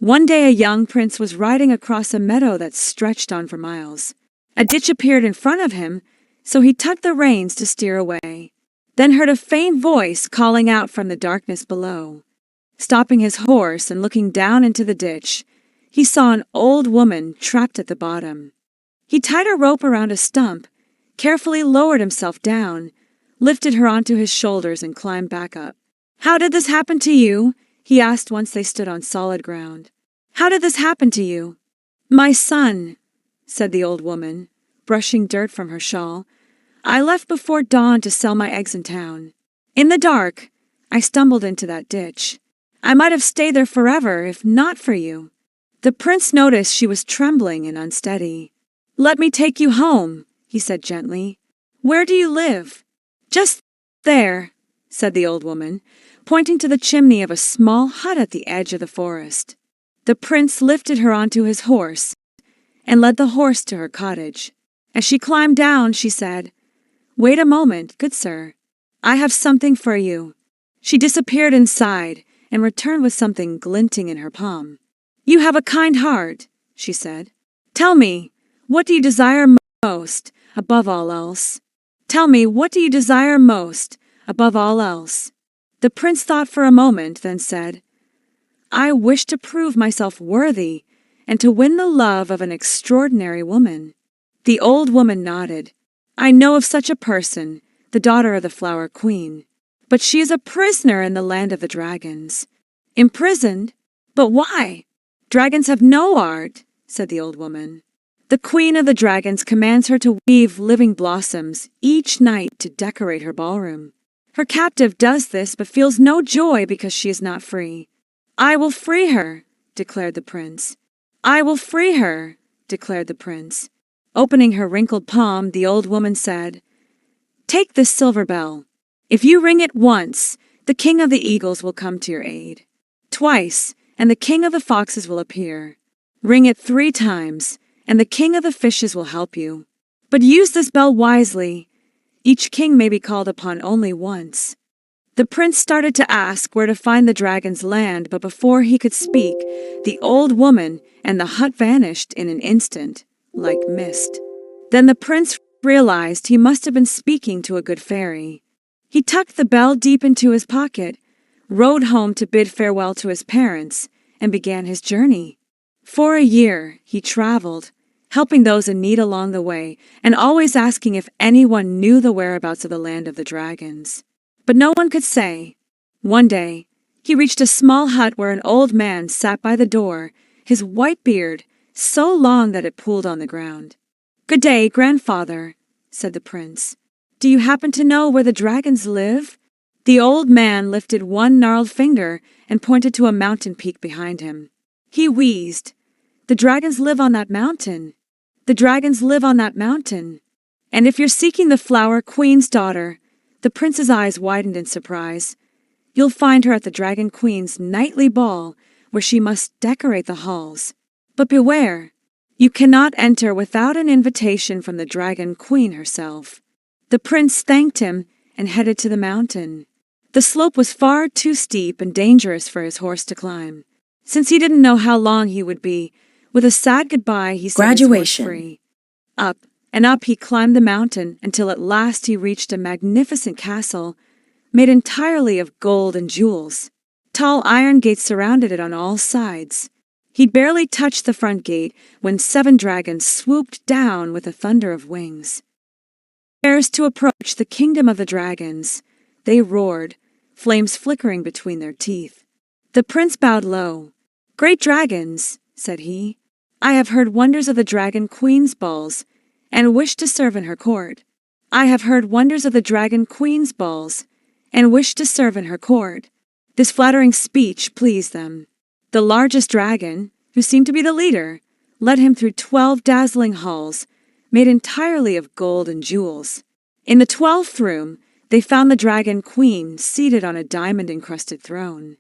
One day a young prince was riding across a meadow that stretched on for miles. A ditch appeared in front of him, so he tugged the reins to steer away, then heard a faint voice calling out from the darkness below. Stopping his horse and looking down into the ditch, he saw an old woman trapped at the bottom. He tied a rope around a stump, carefully lowered himself down, lifted her onto his shoulders and climbed back up. "How did this happen to you?" he asked once they stood on solid ground. "How did this happen to you?" "My son," said the old woman, brushing dirt from her shawl, "I left before dawn to sell my eggs in town. In the dark, I stumbled into that ditch. I might have stayed there forever if not for you." The prince noticed she was trembling and unsteady. "Let me take you home," he said gently. "Where do you live?" "Just there," said the old woman, pointing to the chimney of a small hut at the edge of the forest. The prince lifted her onto his horse and led the horse to her cottage. As she climbed down, she said, "Wait a moment, good sir. I have something for you." She disappeared inside and returned with something glinting in her palm. "You have a kind heart," she said. "Tell me, what do you desire most, above all else? Tell me, what do you desire most, above all else?" The prince thought for a moment, then said, "I wish to prove myself worthy and to win the love of an extraordinary woman." The old woman nodded. "I know of such a person, the daughter of the Flower Queen, but she is a prisoner in the land of the dragons." "Imprisoned? But why?" "Dragons have no art," said the old woman. "The queen of the dragons commands her to weave living blossoms each night to decorate her ballroom. Her captive does this but feels no joy because she is not free." "I will free her," declared the prince. "I will free her," declared the prince. Opening her wrinkled palm, the old woman said, "Take this silver bell. If you ring it once, the king of the eagles will come to your aid. Twice, and the king of the foxes will appear. Ring it 3 times, and the king of the fishes will help you. But use this bell wisely. Each king may be called upon only once." The prince started to ask where to find the dragon's land, but before he could speak, the old woman and the hut vanished in an instant, like mist. Then the prince realized he must have been speaking to a good fairy. He tucked the bell deep into his pocket, rode home to bid farewell to his parents, and began his journey. For a year, he traveled, helping those in need along the way, and always asking if anyone knew the whereabouts of the land of the dragons. But no one could say. One day, he reached a small hut where an old man sat by the door, his white beard so long that it pooled on the ground. "Good day, grandfather," said the prince. "Do you happen to know where the dragons live?" The old man lifted one gnarled finger and pointed to a mountain peak behind him. He wheezed, "The dragons live on that mountain. The dragons live on that mountain. And if you're seeking the Flower Queen's daughter," the prince's eyes widened in surprise, "you'll find her at the Dragon Queen's nightly ball, where she must decorate the halls. But beware, you cannot enter without an invitation from the Dragon Queen herself." The prince thanked him and headed to the mountain. The slope was far too steep and dangerous for his horse to climb. Since he didn't know how long he would be, with a sad goodbye he set his horse free. Up and up he climbed the mountain until at last he reached a magnificent castle made entirely of gold and jewels. Tall iron gates surrounded it on all sides. He'd barely touched the front gate when 7 dragons swooped down with a thunder of wings. Dares to approach the kingdom of the dragons. They roared, flames flickering between their teeth. The prince bowed low. "Great dragons," said he, "I have heard wonders of the Dragon Queen's balls, and wish to serve in her court. I have heard wonders of the Dragon Queen's balls, and wish to serve in her court." This flattering speech pleased them. The largest dragon, who seemed to be the leader, led him through 12 dazzling halls, made entirely of gold and jewels. In the 12th room, they found the Dragon Queen seated on a diamond-encrusted throne.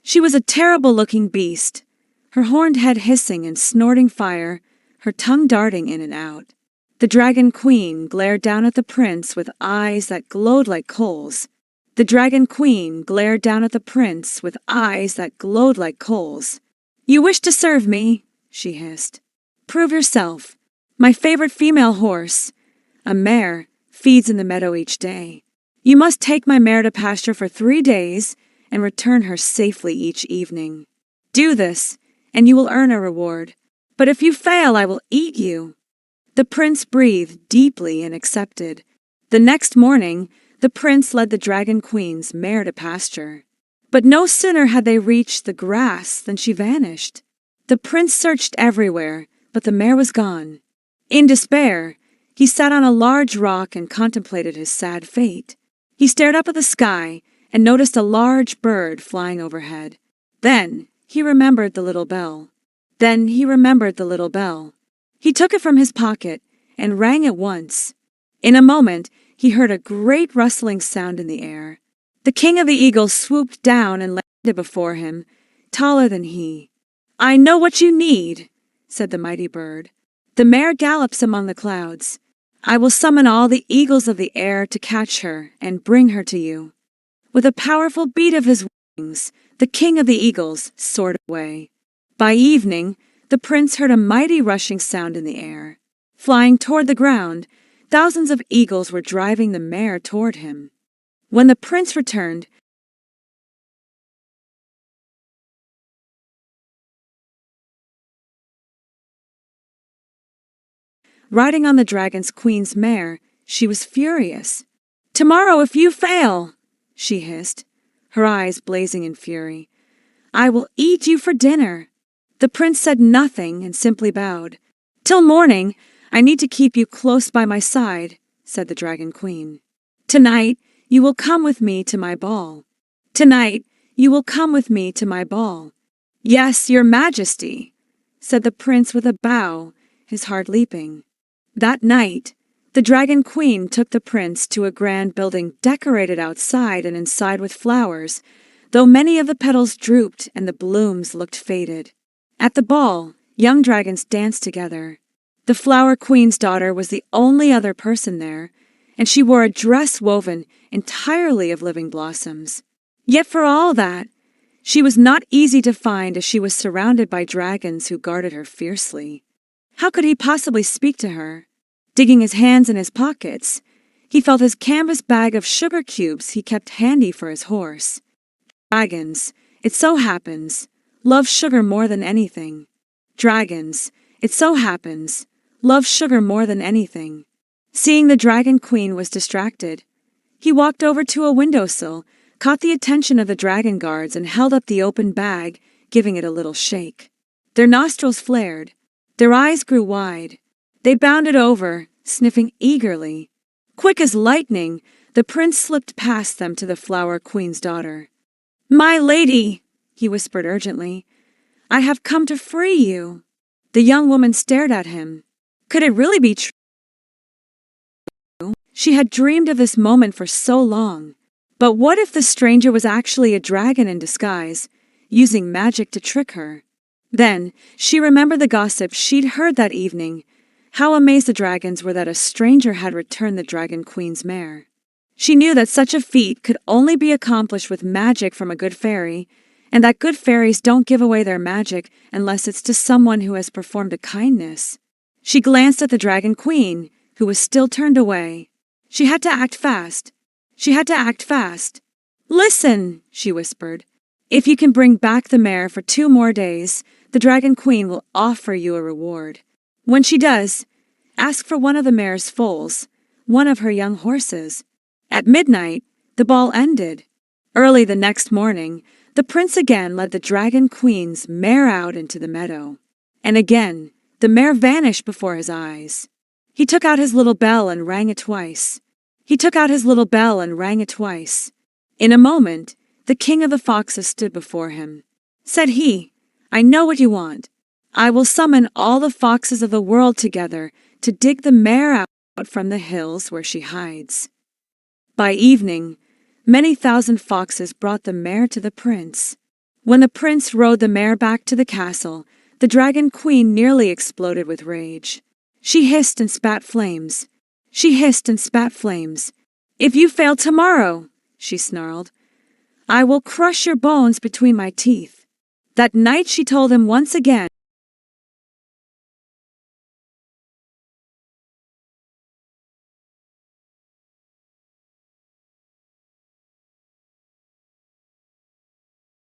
She was a terrible-looking beast, her horned head hissing and snorting fire, her tongue darting in and out. The Dragon Queen glared down at the prince with eyes that glowed like coals. The Dragon Queen glared down at the prince with eyes that glowed like coals. You wish to serve me, she hissed. Prove yourself. My favorite female horse, a mare, feeds in the meadow each day. You must take my mare to pasture for 3 days and return her safely each evening. Do this, and you will earn a reward. But if you fail, I will eat you. The prince breathed deeply and accepted. The next morning, the prince led the dragon queen's mare to pasture. But no sooner had they reached the grass than she vanished. The prince searched everywhere, but the mare was gone. In despair, he sat on a large rock and contemplated his sad fate. He stared up at the sky and noticed a large bird flying overhead. Then he remembered the little bell. He took it from his pocket and rang it once. In a moment, he heard a great rustling sound in the air. The king of the eagles swooped down and landed before him, taller than he. I know what you need, said the mighty bird. The mare gallops among the clouds. I will summon all the eagles of the air to catch her and bring her to you. With a powerful beat of his wings, the king of the eagles soared away. By evening, the prince heard a mighty rushing sound in the air. Flying toward the ground, thousands of eagles were driving the mare toward him. When the prince returned, riding on the dragon's queen's mare, she was furious. Tomorrow, if you fail, she hissed, her eyes blazing in fury, I will eat you for dinner. The prince said nothing and simply bowed. Till morning, I need to keep you close by my side, said the dragon queen. Tonight, you will come with me to my ball. Yes, your majesty, said the prince with a bow, his heart leaping. That night, the dragon queen took the prince to a grand building decorated outside and inside with flowers, though many of the petals drooped and the blooms looked faded. At the ball, young dragons danced together. The flower queen's daughter was the only other person there, and she wore a dress woven entirely of living blossoms. Yet for all that, she was not easy to find as she was surrounded by dragons who guarded her fiercely. How could he possibly speak to her? Digging his hands in his pockets, he felt his canvas bag of sugar cubes he kept handy for his horse. Dragons, it so happens, love sugar more than anything. Seeing the dragon queen was distracted, he walked over to a windowsill, caught the attention of the dragon guards, and held up the open bag, giving it a little shake. Their nostrils flared. Their eyes grew wide. They bounded over, sniffing eagerly. Quick as lightning, the prince slipped past them to the flower queen's daughter. My lady, he whispered urgently, I have come to free you. The young woman stared at him. Could it really be true? She had dreamed of this moment for so long. But what if the stranger was actually a dragon in disguise, using magic to trick her? Then she remembered the gossip she'd heard that evening. How amazed the dragons were that a stranger had returned the dragon queen's mare. She knew that such a feat could only be accomplished with magic from a good fairy, and that good fairies don't give away their magic unless it's to someone who has performed a kindness. She glanced at the dragon queen, who was still turned away. She had to act fast. Listen, she whispered. If you can bring back the mare for 2 more days, the dragon queen will offer you a reward. When she does, ask for one of the mare's foals, one of her young horses. At midnight, the ball ended. Early the next morning, the prince again led the dragon queen's mare out into the meadow. And again, the mare vanished before his eyes. He took out his little bell and rang it twice. In a moment, the king of the foxes stood before him. Said he, I know what you want. I will summon all the foxes of the world together to dig the mare out from the hills where she hides. By evening, many thousand foxes brought the mare to the prince. When the prince rode the mare back to the castle, the dragon queen nearly exploded with rage. She hissed and spat flames. If you fail tomorrow, she snarled, I will crush your bones between my teeth. That night she told him once again